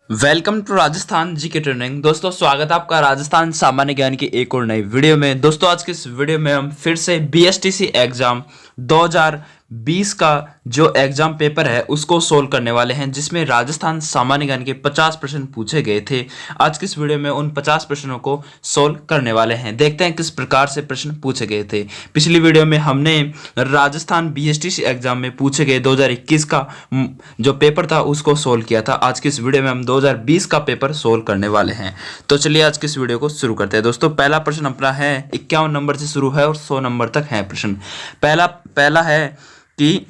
Welcome to Rajasthan GK training. दोस्तों स्वागत है आपका राजस्थान सामान्य ज्ञान की एक और नई वीडियो में। दोस्तों आज की इस वीडियो में हम फिर से बीएसटीसी एग्जाम 2020 का जो एग्जाम पेपर है उसको सोल्व करने वाले हैं, जिसमें राजस्थान सामान्य ज्ञान के 50 प्रश्न पूछे गए थे। आज की इस वीडियो में उन 50 प्रश्नों को सोल्व करने वाले हैं। देखते हैं किस प्रकार से प्रश्न पूछे गए थे। पिछली वीडियो में हमने राजस्थान बीएसटीसी एग्जाम में पूछे गए 2021 का जो पेपर था उसको सोल्व किया था। आज की इस वीडियो में हम 2020 का पेपर सोल्व करने वाले हैं। तो चलिए आज की इस वीडियो को शुरू करते हैं। दोस्तों पहला प्रश्न अपना है 51 नंबर से शुरू है और 100 नंबर तक है प्रश्न। पहला है कि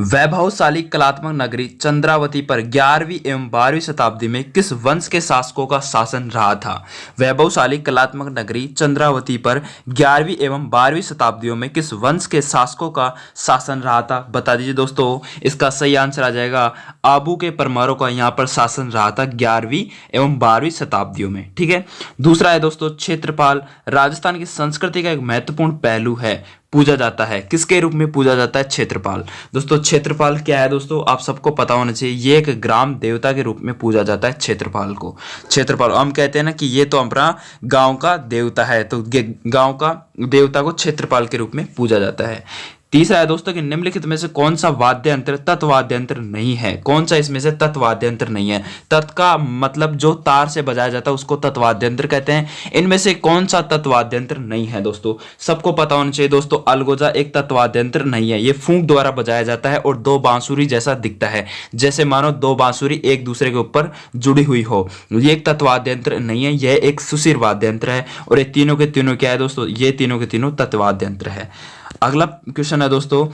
वैभवशाली कलात्मक नगरी चंद्रावती पर 11वीं एवं 12वीं शताब्दी में किस वंश के शासकों का शासन रहा था। वैभवशाली कलात्मक नगरी चंद्रावती पर 11वीं एवं 12वीं शताब्दियों में किस वंश के शासकों का शासन रहा था, बता दीजिए दोस्तों। इसका सही आंसर आ जाएगा आबू के परमारों का यहाँ पर शासन रहा था 11वीं एवं 12वीं शताब्दियों में। ठीक है। दूसरा है दोस्तों क्षेत्रपाल राजस्थान की संस्कृति का एक महत्वपूर्ण पहलू है, पूजा जाता है। किसके रूप में पूजा जाता है? क्षेत्रपाल। दोस्तों क्षेत्रपाल क्या है दोस्तों, आप सबको पता होना चाहिए। ये एक ग्राम देवता के रूप में पूजा जाता है क्षेत्रपाल को। क्षेत्रपाल हम कहते हैं ना कि ये तो हमारा गांव का देवता है, तो गांव का देवता को क्षेत्रपाल के रूप में पूजा जाता है। तीसरा है दोस्तों कि निम्नलिखित में से कौन सा वाद्य यंत्र तत्वाद्य यंत्र नहीं है। कौन सा इसमें से तत्वाद्य यंत्र नहीं है? तत् का मतलब जो तार से बजाया जाता है उसको तत्वाद्य यंत्र कहते हैं। इनमें से कौन सा तत्वाद्य यंत्र नहीं है दोस्तों? सबको पता होना चाहिए दोस्तों, अलगोजा एक तत्वाद्य यंत्र नहीं है। ये फूंक द्वारा बजाया जाता है और दो बांसुरी जैसा दिखता है, जैसे मानो दो बांसुरी एक दूसरे के ऊपर जुड़ी हुई हो। ये एक तत्वाद्य यंत्र नहीं है, यह एक सुशिर वाद्य यंत्र है। और ये तीनों के तीनों क्या है दोस्तों? ये तीनों के तीनों तत्वाद्य यंत्र है। अगला क्वेश्चन है दोस्तों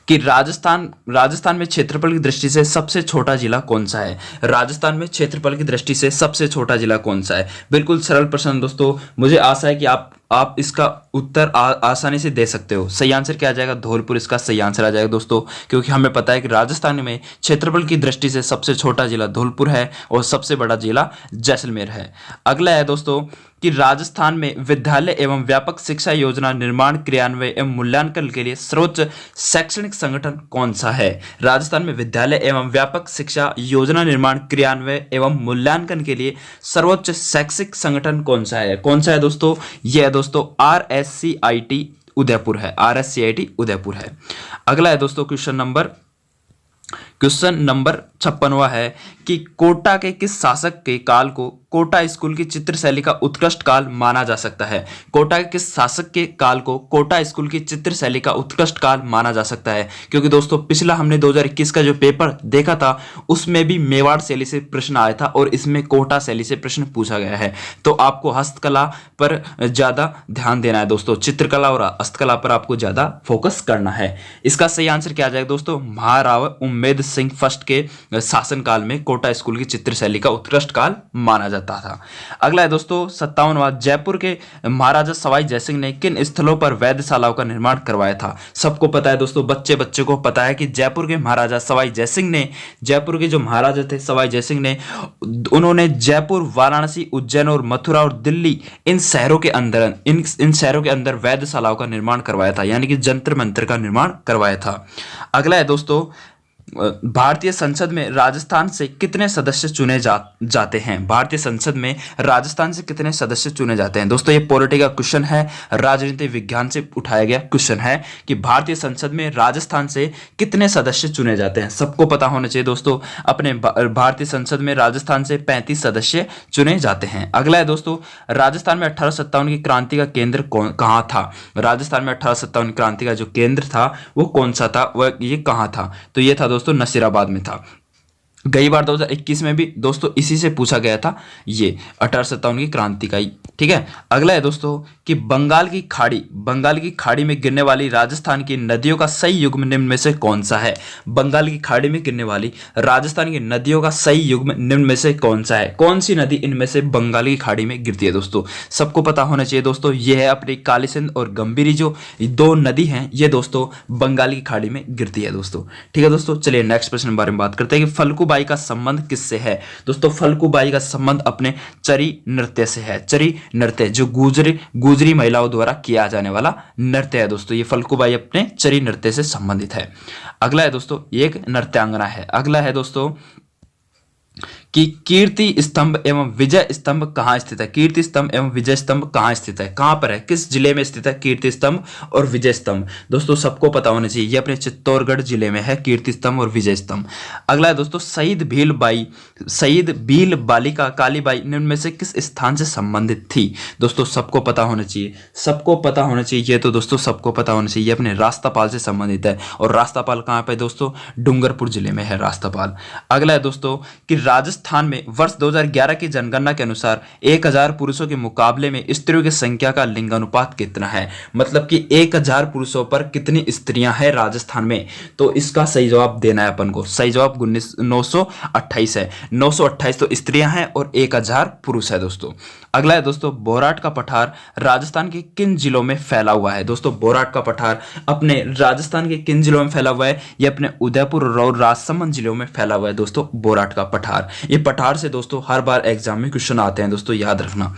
कि राजस्थान में क्षेत्रफल की दृष्टि से सबसे छोटा जिला कौन सा है। राजस्थान में क्षेत्रफल की दृष्टि से सबसे छोटा जिला कौन सा है? बिल्कुल सरल प्रश्न दोस्तों, मुझे आशा है कि आप इसका उत्तर आसानी से दे सकते हो। सही आंसर क्या आ जाएगा? धौलपुर इसका सही आंसर आ जाएगा दोस्तों, क्योंकि हमें पता है कि राजस्थान में क्षेत्रफल की दृष्टि से सबसे छोटा जिला धौलपुर है और सबसे बड़ा जिला जैसलमेर है। अगला है दोस्तों कि राजस्थान में विद्यालय एवं व्यापक शिक्षा योजना निर्माण क्रियान्वयन एवं मूल्यांकन के लिए सर्वोच्च शैक्षणिक संगठन कौन सा है। राजस्थान में विद्यालय एवं व्यापक शिक्षा योजना निर्माण क्रियान्वयन एवं मूल्यांकन के लिए सर्वोच्च शैक्षिक संगठन कौन सा है? कौन सा है दोस्तों? यह है दोस्तों RSCIT उदयपुर है। RSCIT उदयपुर है। अगला है दोस्तों क्वेश्चन नंबर 56वां है कि कोटा के किस शासक के काल को कोटा स्कूल की चित्र शैली का उत्कृष्ट काल माना जा सकता है। कोटा के किस शासक के काल को कोटा स्कूल की चित्र शैली का उत्कृष्ट काल माना जा सकता है? क्योंकि दोस्तों पिछला हमने 2021 का जो पेपर देखा था उसमें भी मेवाड़ शैली से प्रश्न आया था और इसमें कोटा शैली से प्रश्न पूछा गया है। तो आपको हस्तकला पर ज्यादा ध्यान देना है दोस्तों, चित्रकला और हस्तकला पर आपको ज्यादा फोकस करना है। इसका सही आंसर क्या आ जाएगा दोस्तों? महाराव उम्मेद सिंह फर्स्ट के शासन काल में कोटा स्कूल की चित्र शैली का उत्कृष्ट काल माना जाता था। अगला है दोस्तों 57वां, जयपुर के महाराजा सवाई जयसिंह ने किन स्थलों पर वैधशालाओं का निर्माण करवाया था। सबको पता है दोस्तों, बच्चे को पता है कि जयपुर के महाराजा सवाई जयसिंह ने, जयपुर के जो महाराजा थे सवाई जयसिंह ने, उन्होंने जयपुर, वाराणसी, उज्जैन और मथुरा और दिल्ली इन शहरों के अंदर वैधशालाओं का निर्माण करवाया था, यानी कि जंतर मंतर का निर्माण करवाया था। अगला है दोस्तों भारतीय संसद में राजस्थान से कितने सदस्य चुने जाते हैं। भारतीय संसद में राजस्थान से कितने सदस्य चुने जाते हैं? दोस्तों ये पॉलिटी का क्वेश्चन है, राजनीति विज्ञान से उठाया गया क्वेश्चन है कि भारतीय संसद में राजस्थान से कितने सदस्य चुने जाते हैं। सबको पता होना चाहिए दोस्तों, अपने भारतीय संसद में राजस्थान से 35 सदस्य चुने जाते हैं। अगला है दोस्तों राजस्थान में 1857 की क्रांति का केंद्र कहाँ था। राजस्थान में 1857 क्रांति का जो केंद्र था वो कौन सा था, वह ये कहाँ था? तो ये था दोस्तों नसीराबाद में था। गई बार 2021 में भी दोस्तों इसी से पूछा गया था, ये 1857 की क्रांति का ही। ठीक है। अगला है दोस्तों कि बंगाल की खाड़ी में गिरने वाली राजस्थान की नदियों का सही युग्म निम्न में से कौन सा है। बंगाल की खाड़ी में गिरने वाली राजस्थान की नदियों का सही युग्म निम्न में से कौन सा है? कौन सी नदी इनमें से बंगाल की खाड़ी में गिरती है दोस्तों? सबको पता होना चाहिए दोस्तों, ये है अपनी काली सिंध और गंभीरी, जो दो नदी हैं ये दोस्तों बंगाल की खाड़ी में गिरती है दोस्तों। ठीक है दोस्तों, चलिए नेक्स्ट प्रश्न के बारे में बात करते हैं कि फल्गुबाई का संबंध किससे है। दोस्तों फल्गुबाई का संबंध अपने चरी नृत्य से है। चरी नृत्य जो गुजरी महिलाओं द्वारा किया जाने वाला नृत्य है दोस्तों, ये फल्गुबाई अपने चरी नृत्य से संबंधित है। अगला है दोस्तों ये एक नृत्यांगना है। अगला है दोस्तों कि कीर्ति स्तंभ एवं विजय स्तंभ कहाँ स्थित है। कीर्ति स्तंभ एवं विजय स्तंभ कहाँ स्थित है, कहाँ पर है, किस जिले में स्थित है कीर्ति स्तंभ और विजय स्तंभ। दोस्तों सबको पता होना चाहिए, ये अपने चित्तौड़गढ़ जिले में है कीर्ति स्तंभ और विजय स्तंभ। अगला है दोस्तों, शहीद भील बालिका कालीबाई निम्न में से किस स्थान से संबंधित थी। दोस्तों सबको पता होना चाहिए, सबको पता होना चाहिए, ये तो दोस्तों सबको पता होना चाहिए, ये अपने रास्तापाल से संबंधित है। और रास्तापाल कहाँ पे दोस्तों, डूंगरपुर जिले में है रास्तापाल। अगला है दोस्तों कि राजस्थान में वर्ष 2011 की जनगणना के अनुसार 1000 पुरुषों के मुकाबले में स्त्रियों की संख्या का लिंगानुपात कितना है। मतलब कि 1000 पुरुषों पर कितनी स्त्रियां हैं राजस्थान में। तो इसका सही जवाब देना है अपन को। सही जवाब 928 है। 928 तो स्त्रियां हैं और 1000 पुरुष है दोस्तों। अगला है दोस्तों, बोराट का पठार राजस्थान के किन जिलों में फैला हुआ है। दोस्तों बोराट का पठार अपने राजस्थान के किन जिलों में फैला हुआ है, ये अपने उदयपुर और राजसमंद जिलों में फैला हुआ है दोस्तों बोराट का पठार। ये पठार से दोस्तों हर बार एग्जाम में क्वेश्चन आते हैं दोस्तों, याद रखना।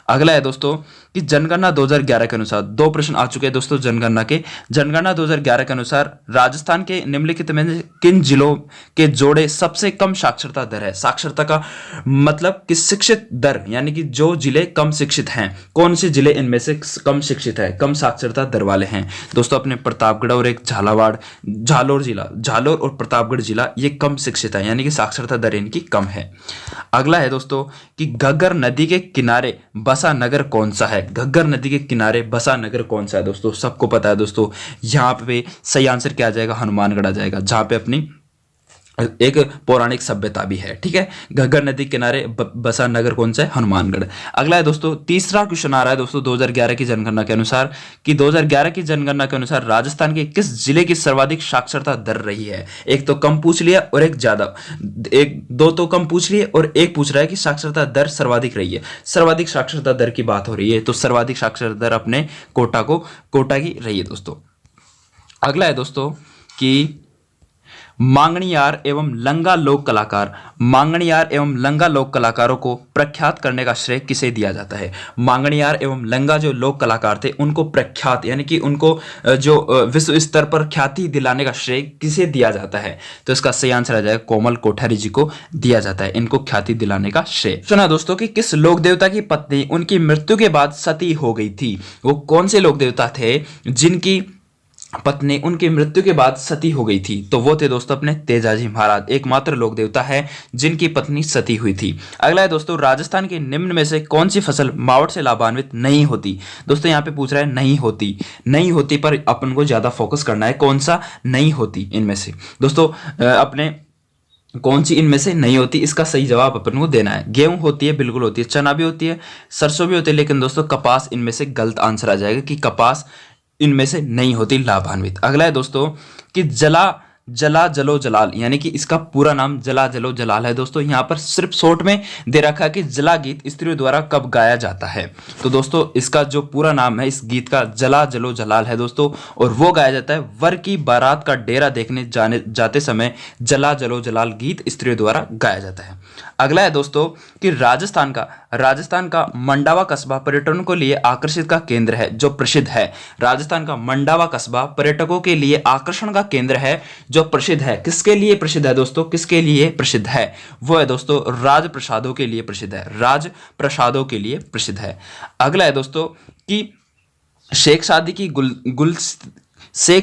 अगला है दोस्तों कि जनगणना 2011 के अनुसार, दो प्रश्न आ चुके हैं दोस्तों जनगणना 2011 के अनुसार राजस्थान के निम्नलिखित में किन जिलों के जोड़े सबसे कम साक्षरता दर है। साक्षरता का मतलब कि शिक्षित दर, यानी कि जो जिले कम शिक्षित हैं, कौन से जिले इनमें से कम शिक्षित है, कम साक्षरता दर वाले हैं। दोस्तों अपने प्रतापगढ़ और एक झालोर और प्रतापगढ़ जिला ये कम शिक्षित है, यानी कि साक्षरता दर इनकी कम है। अगला है दोस्तों कि घग्गर नदी के किनारे बसा नगर कौन सा है। घग्गर नदी के किनारे बसा नगर कौन सा है दोस्तों, सबको पता है दोस्तों। यहाँ पे सही आंसर क्या आ जाएगा, हनुमानगढ़ आ जाएगा, जहां पे अपनी एक पौराणिक सभ्यता भी है। ठीक है, घग्गर नदी किनारे बसा नगर कौन सा है, हनुमानगढ़। अगला है दोस्तों, तीसरा क्वेश्चन आ रहा है दोस्तों 2011 की जनगणना के अनुसार कि 2011 की जनगणना के अनुसार राजस्थान के किस जिले की सर्वाधिक साक्षरता दर रही है। एक तो कम पूछ लिया और एक ज्यादा, दो तो कम पूछ लिए और एक पूछ रहा है कि साक्षरता दर सर्वाधिक रही है। सर्वाधिक साक्षरता दर की बात हो रही है, तो सर्वाधिक साक्षरता दर अपने कोटा की रही है दोस्तों। अगला है दोस्तों कि मांगणियार एवं लंगा लोक कलाकारों को प्रख्यात करने का श्रेय किसे दिया जाता है। मांगणियार एवं लंगा जो लोक कलाकार थे उनको प्रख्यात, यानी कि उनको जो विश्व स्तर पर ख्याति दिलाने का श्रेय किसे दिया जाता है। तो इसका सही आंसर आ जाएगा कोमल कोठारी जी को दिया जाता है इनको ख्याति दिलाने का श्रेय। सुना दोस्तों कि किस लोक देवता की पत्नी उनकी मृत्यु के बाद सती हो गई थी। वो कौन से लोक देवता थे जिनकी पत्नी उनकी मृत्यु के बाद सती हो गई थी। तो वो थे दोस्तों अपने तेजाजी महाराज, एकमात्र लोक देवता है जिनकी पत्नी सती हुई थी। अगला है दोस्तों, राजस्थान के निम्न में से कौन सी फसल मावठ से लाभान्वित नहीं होती। दोस्तों यहाँ पे पूछ रहा है नहीं होती पर अपन को ज्यादा फोकस करना है, कौन सा नहीं होती इनमें से। दोस्तों अपने कौन सी इनमें से नहीं होती, इसका सही जवाब अपन को देना है। गेहूं होती है, बिल्कुल होती है, चना भी होती है, सरसों भी होती है, लेकिन दोस्तों कपास इनमें से गलत आंसर आ जाएगा कि कपास इनमें से नहीं होती लाभान्वित। अगला है दोस्तों कि जला जलो जलाल, यानी कि इसका पूरा नाम जला जलो जलाल है। दोस्तों यहाँ पर सिर्फ शॉर्ट में दे रखा है कि जला गीत स्त्रियों द्वारा कब गाया जाता है। तो दोस्तों इसका जो पूरा नाम है इस गीत का जला जलो जलाल है दोस्तों, और वो गाया जाता है वर की बारात का डेरा देखने जाते समय जला जलो जलाल गीत स्त्रियों द्वारा गाया जाता है। अगला है दोस्तों कि राजस्थान का मंडावा कस्बा पर्यटन को लिए आकर्षित का केंद्र है जो प्रसिद्ध है। राजस्थान का मंडावा कस्बा पर्यटकों के लिए आकर्षण का केंद्र है जो प्रसिद्ध है। किसके लिए प्रसिद्ध है दोस्तों, किसके लिए प्रसिद्ध है, वो है दोस्तों राजप्रसादों के लिए प्रसिद्ध है, राजप्रसादों के लिए प्रसिद्ध है। अगला है दोस्तों कि शेख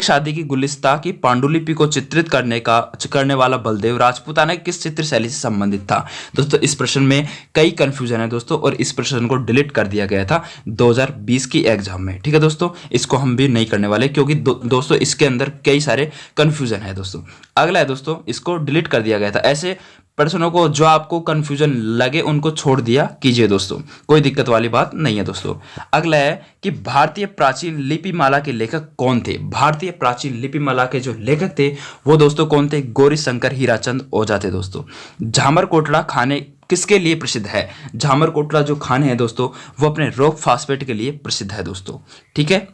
शादी की गुलिस्ता की पांडुलिपि को चित्रित करने वाला बलदेव राजपूताना किस चित्र शैली से संबंधित था। दोस्तों इस प्रश्न में कई कंफ्यूजन है दोस्तों, और इस प्रश्न को डिलीट कर दिया गया था 2020 की एग्जाम में। ठीक है दोस्तों, इसको हम भी नहीं करने वाले क्योंकि दोस्तों इसके अंदर कई सारे कंफ्यूजन है दोस्तों। अगला है दोस्तों, इसको डिलीट कर दिया गया था। ऐसे प्रश्नों को जो आपको कंफ्यूजन लगे उनको छोड़ दिया कीजिए दोस्तों, कोई दिक्कत वाली बात नहीं है दोस्तों। अगला है कि भारतीय प्राचीन लिपिमाला के लेखक कौन थे। भारतीय प्राचीन लिपिमाला के जो लेखक थे वो दोस्तों कौन थे, गौरी शंकर हीराचंद ओझा थे दोस्तों। झामर कोटड़ा खाने किसके लिए प्रसिद्ध है। झामर कोटड़ा जो खाने हैं दोस्तों वो अपने रॉक फास्फेट के लिए प्रसिद्ध है दोस्तों। ठीक है,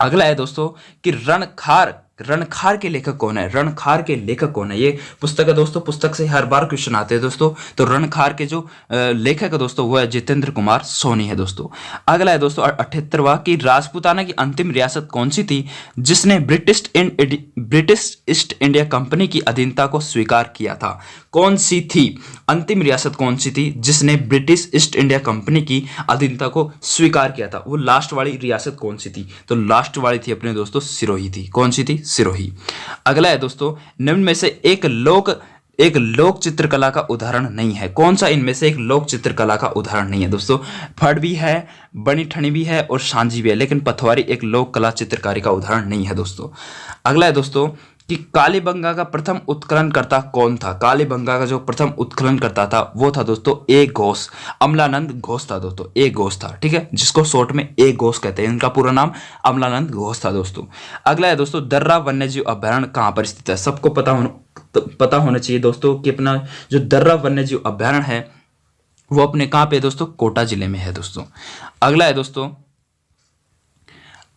अगला है दोस्तों कि रणखार रणखार के लेखक कौन है? रणखार के लेखक कौन है? ये पुस्तक है दोस्तों, पुस्तक से हर बार क्वेश्चन आते हैं दोस्तों। तो रणखार के जो लेखक है दोस्तों वो है जितेंद्र कुमार सोनी है दोस्तों। अगला है दोस्तों 78वां कि राजपूताना की अंतिम रियासत कौन सी थी जिसने ब्रिटिश ईस्ट इंडिया कंपनी की अधीनता को स्वीकार किया था? कौन सी थी अंतिम रियासत, कौन सी थी जिसने ब्रिटिश ईस्ट इंडिया कंपनी की अधीनता को स्वीकार किया था? वो लास्ट वाली रियासत कौन सी थी? तो लास्ट वाली थी अपने दोस्तों सिरोही थी। कौन सी थी? सिरोही। अगला है दोस्तों निम्न में से एक लोक चित्रकला का उदाहरण नहीं है। कौन सा इनमें से एक लोक चित्रकला का उदाहरण नहीं है दोस्तों? फड़ भी है, बनी ठनी भी है और सांझी भी है, लेकिन पथवारी एक लोक कला चित्रकारी का उदाहरण नहीं है दोस्तों। अगला है दोस्तों कि कालीबंगा का प्रथम उत्खननकर्ता कौन था? कालीबंगा का जो प्रथम उत्खननकर्ता था वो था दोस्तों ए घोष, अमलानंद घोष था दोस्तों, ए घोष था, ठीक है, जिसको शॉर्ट में ए घोष कहते हैं। इनका पूरा नाम अमलानंद घोष था दोस्तों। अगला है दोस्तों दर्रा वन्यजीव अभयारण्य कहाँ पर स्थित है? सबको पता होना चाहिए दोस्तों कि अपना जो दर्रा वन्यजीव अभयारण्य है वो अपने कहाँ पे दोस्तों? कोटा जिले में है दोस्तों।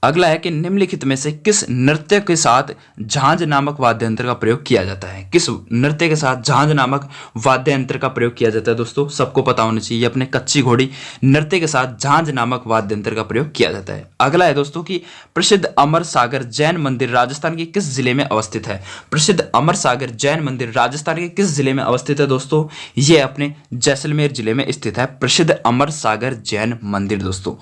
अगला है कि निम्नलिखित में से किस नृत्य के साथ झांझ नामक वाद्य यंत्र का प्रयोग किया जाता है? किस नृत्य के साथ झांझ नामक वाद्य यंत्र का प्रयोग किया जाता है दोस्तों? सबको पता होना चाहिए अपने कच्ची घोड़ी नृत्य के साथ झांझ नामक वाद्य यंत्र का प्रयोग किया जाता है। अगला है दोस्तों कि प्रसिद्ध अमर सागर जैन मंदिर राजस्थान के किस जिले में अवस्थित है? प्रसिद्ध अमर सागर जैन मंदिर राजस्थान के किस जिले में अवस्थित है दोस्तों? ये अपने जैसलमेर जिले में स्थित है प्रसिद्ध अमर सागर जैन मंदिर दोस्तों।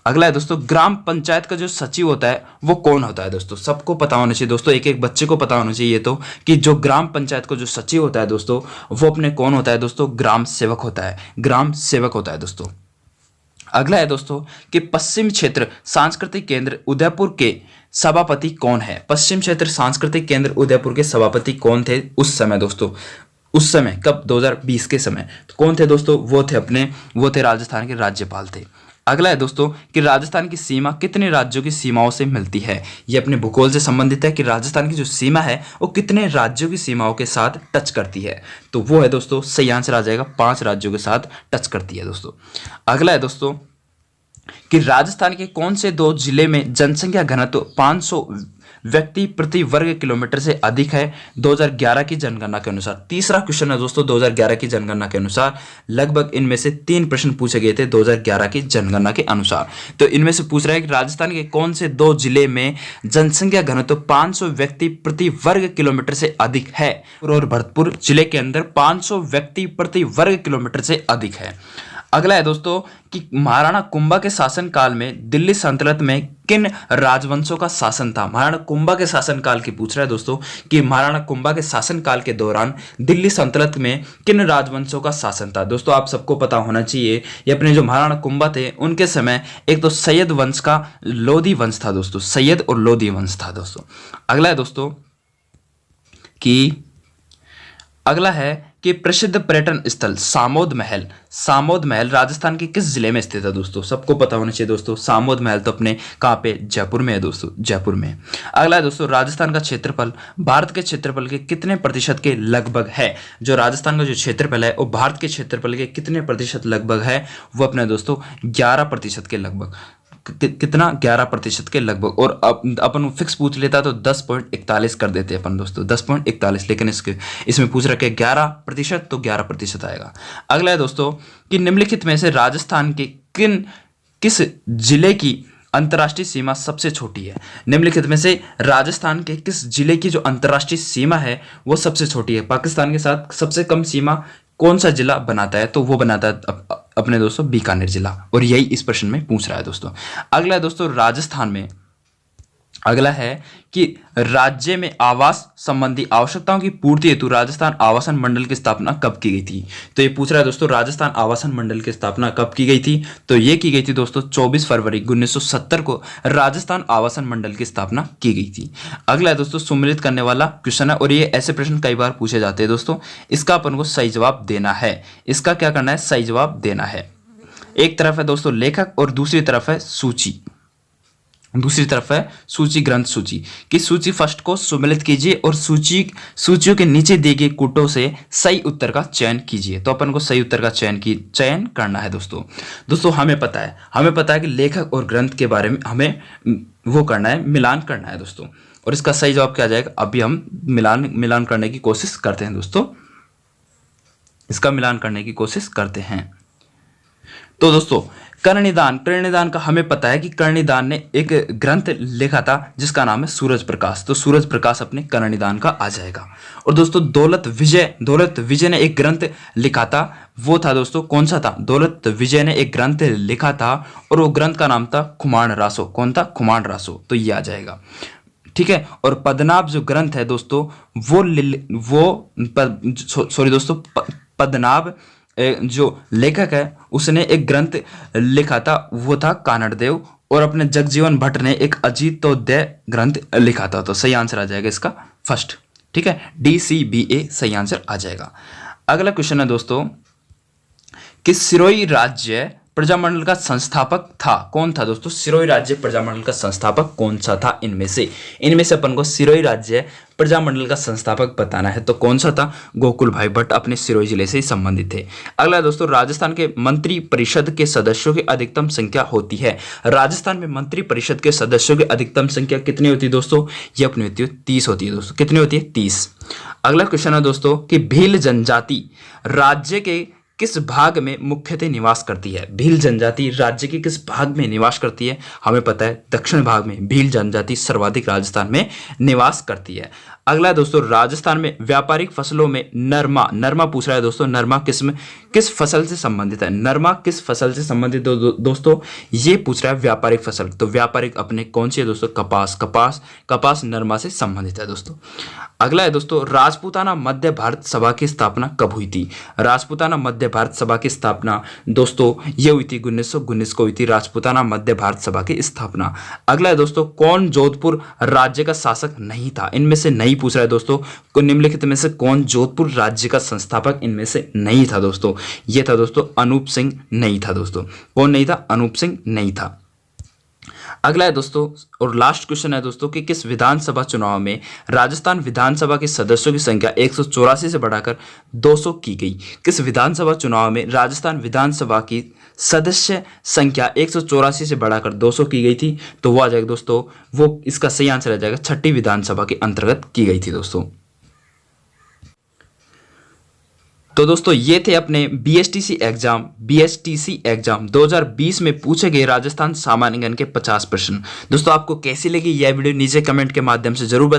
अगला है दोस्तों ग्राम पंचायत का जो सचिव होता है वो कौन होता है दोस्तों? सबको पता होना चाहिए दोस्तों, एक एक बच्चे को पता होना चाहिए तो कि जो ग्राम पंचायत का जो सचिव होता है दोस्तों वो अपने कौन होता है दोस्तों? ग्राम सेवक होता है, ग्राम सेवक होता है दोस्तों। अगला है दोस्तों कि पश्चिम क्षेत्र सांस्कृतिक केंद्र उदयपुर के सभापति कौन है? पश्चिम क्षेत्र सांस्कृतिक केंद्र उदयपुर के सभापति कौन थे उस समय दोस्तों? उस समय कब? 2020 के समय। तो कौन थे दोस्तों? वो थे राजस्थान के राज्यपाल थे। अगला है दोस्तों कि राजस्थान की सीमा कितने राज्यों की सीमाओं से मिलती है? ये अपने भूगोल से संबंधित है कि राजस्थान की जो सीमा है वो कितने राज्यों की सीमाओं के साथ टच करती है। तो वो है दोस्तों सही आंसर आ जाएगा 5 राज्यों के साथ टच करती है दोस्तों। अगला है दोस्तों कि राजस्थान के कौन से 2 जिले में जनसंख्या घनत्व 500 व्यक्ति प्रति वर्ग किलोमीटर से अधिक है 2011 की जनगणना के अनुसार? तीसरा क्वेश्चन है दोस्तों 2011 की जनगणना के अनुसार। लगभग इनमें से 3 प्रश्न पूछे गए थे 2011 की जनगणना के अनुसार। तो इनमें से पूछ रहा है कि राजस्थान के कौन से 2 जिले में जनसंख्या घनत्व 500 व्यक्ति प्रति वर्ग किलोमीटर से अधिक है? और भरतपुर जिले के अंदर 500 व्यक्ति प्रति वर्ग किलोमीटर से अधिक है। अगला है दोस्तों कि महाराणा कुंभा के शासन काल में दिल्ली सल्तनत में किन राजवंशों का शासन था? महाराणा कुंभा के शासन काल की पूछ रहा है दोस्तों कि महाराणा कुंभा के शासन काल के दौरान दिल्ली सल्तनत में किन राजवंशों का शासन था? दोस्तों आप सबको पता होना चाहिए ये अपने जो महाराणा कुंभा थे उनके समय एक तो सैयद वंश का लोधी वंश था दोस्तों, सैयद और लोधी वंश था दोस्तों। अगला है दोस्तों कि प्रसिद्ध पर्यटन स्थल सामोद महल राजस्थान के किस जिले में स्थित है दोस्तों? सबको पता होना चाहिए दोस्तों सामोद महल तो अपने कहाँ पे? जयपुर में है दोस्तों, जयपुर में। अगला है दोस्तों राजस्थान का क्षेत्रफल भारत के क्षेत्रफल के कितने प्रतिशत के लगभग है? जो राजस्थान का जो क्षेत्रफल है वो भारत के क्षेत्रफल के कितने प्रतिशत लगभग है? वो अपने दोस्तों 11% के लगभग। कितना? 11% के लगभग। और अपन फिक्स पूछ लेता तो 10.41 कर देते अपन दोस्तों, 10.41, लेकिन इसमें पूछ रखा है 11% तो 11% आएगा। अगला है दोस्तों कि निम्नलिखित में से राजस्थान के किस जिले की अंतर्राष्ट्रीय सीमा सबसे छोटी है? निम्नलिखित में से राजस्थान के किस जिले की जो अंतर्राष्ट्रीय सीमा है वो सबसे छोटी है? पाकिस्तान के साथ सबसे कम सीमा कौन सा जिला बनाता है? तो वो बनाता है अपने दोस्तों बीकानेर जिला, और यही इस प्रश्न में पूछ रहा है दोस्तों। अगला है दोस्तों राजस्थान में अगला है कि राज्य में आवास संबंधी आवश्यकताओं की पूर्ति हेतु राजस्थान आवासन मंडल की स्थापना कब की गई थी? तो ये पूछ रहा है दोस्तों राजस्थान आवासन मंडल की स्थापना कब की गई थी? तो ये की गई थी दोस्तों 24 फरवरी 1970 को राजस्थान आवासन मंडल की स्थापना की गई थी। अगला है दोस्तों सम्मिलित करने वाला क्वेश्चन है, और ये ऐसे प्रश्न कई बार पूछे जाते हैं दोस्तों। इसका अपन को सही जवाब देना है। इसका क्या करना है? सही जवाब देना है। एक तरफ है दोस्तों लेखक और दूसरी तरफ है सूची, ग्रंथ सूची की सूची फर्स्ट को सम्मिलित कीजिए और सूचियों के नीचे दिए गए कूटों से सही उत्तर का चयन कीजिए। तो अपन को सही उत्तर का चयन करना है दोस्तों हमें पता है कि लेखक और ग्रंथ के बारे में हमें वो करना है, मिलान करना है दोस्तों। और इसका सही जवाब क्या आ जाएगा, अभी हम मिलान करने की कोशिश करते हैं दोस्तों, इसका मिलान करने की कोशिश करते हैं। तो दोस्तों कर्णिदान का हमें पता है कि कर्णिदान ने एक ग्रंथ लिखा था जिसका नाम है सूरज प्रकाश, तो सूरज प्रकाश अपने कर्णिदान का आ जाएगा। और दोस्तों दौलत विजय ने एक ग्रंथ लिखा था, वो था दोस्तों कौन सा था, दौलत विजय ने एक ग्रंथ लिखा था और वो ग्रंथ का नाम था खुमान रासो। कौन था, खुमान रासो, तो ये आ जाएगा, ठीक है। और पद्मनाभ जो ग्रंथ है दोस्तों पद्मनाभ जो लेखक है उसने एक ग्रंथ लिखा था, वो था कानड़देव। और अपने जगजीवन भट्ट ने एक अजीतोदय ग्रंथ लिखा था। तो सही आंसर आ जाएगा इसका फर्स्ट, ठीक है, DCBA सही आंसर आ जाएगा। अगला क्वेश्चन है दोस्तों कि सिरोही राज्य प्रजामंडल का संस्थापक था, कौन था दोस्तों, सिरोही राज्य प्रजामंडल का संस्थापक कौन सा था, इनमें से अपन को सिरोही राज्य प्रजामंडल का संस्थापक बताना है, तो कौन सा था, गोकुल भाई भट्ट अपने सिरोही जिले से ही संबंधित थे। अगला दोस्तों राजस्थान के मंत्री परिषद के सदस्यों की अधिकतम संख्या होती है, राजस्थान में मंत्री परिषद के सदस्यों की अधिकतम संख्या कितनी होती है दोस्तों, ये अपनी होती है 30 होती है दोस्तों, कितनी होती है 30। अगला क्वेश्चन है दोस्तों कि भील जनजाति राज्य के किस भाग में मुख्यतः निवास करती है, भील जनजाति राज्य के किस भाग में निवास करती है, हमें पता है दक्षिण भाग में भील जनजाति सर्वाधिक राजस्थान में निवास करती है। अगला है दोस्तों राजस्थान में व्यापारिक फसलों में नरमा पूछ रहा है दोस्तों, नरमा किस फसल से संबंधित है, नरमा किस फसल से संबंधित दोस्तों, ये पूछ रहा है व्यापारिक फसल, तो व्यापारिक अपने कौन सी है दोस्तों, कपास नरमा से संबंधित है दोस्तों। अगला है दोस्तों राजपूताना मध्य भारत सभा की स्थापना कब हुई थी, राजपूताना मध्य भारत सभा की स्थापना दोस्तों ये हुई थी 1919 को हुई थी राजपूताना मध्य भारत सभा की स्थापना। अगला है दोस्तों कौन जोधपुर राज्य का शासक नहीं था, इनमें से नहीं पूछ रहा है दोस्तों, निम्नलिखित में से कौन जोधपुर राज्य का संस्थापक इनमें से नहीं था दोस्तों, ये था दोस्तों अनूप सिंह नहीं था दोस्तों, कौन नहीं था, अनूप सिंह नहीं था। अगला है दोस्तों और लास्ट क्वेश्चन है दोस्तों कि किस विधानसभा चुनाव में राजस्थान विधानसभा के सदस्यों की संख्या 184 से बढ़ाकर 200 की गई, किस विधानसभा चुनाव में राजस्थान विधानसभा की सदस्य संख्या 184 से बढ़ाकर 200 की गई थी, तो वो आ जाएगा दोस्तों, वो इसका सही आंसर आ जाएगा छठी विधानसभा के अंतर्गत की गई थी दोस्तों। तो दोस्तों ये थे अपने BSTC एग्जाम 2020 में पूछे गए राजस्थान सामान्य ज्ञान के 50 प्रश्न। दोस्तों आपको कैसी लगी यह वीडियो नीचे कमेंट के माध्यम से जरूर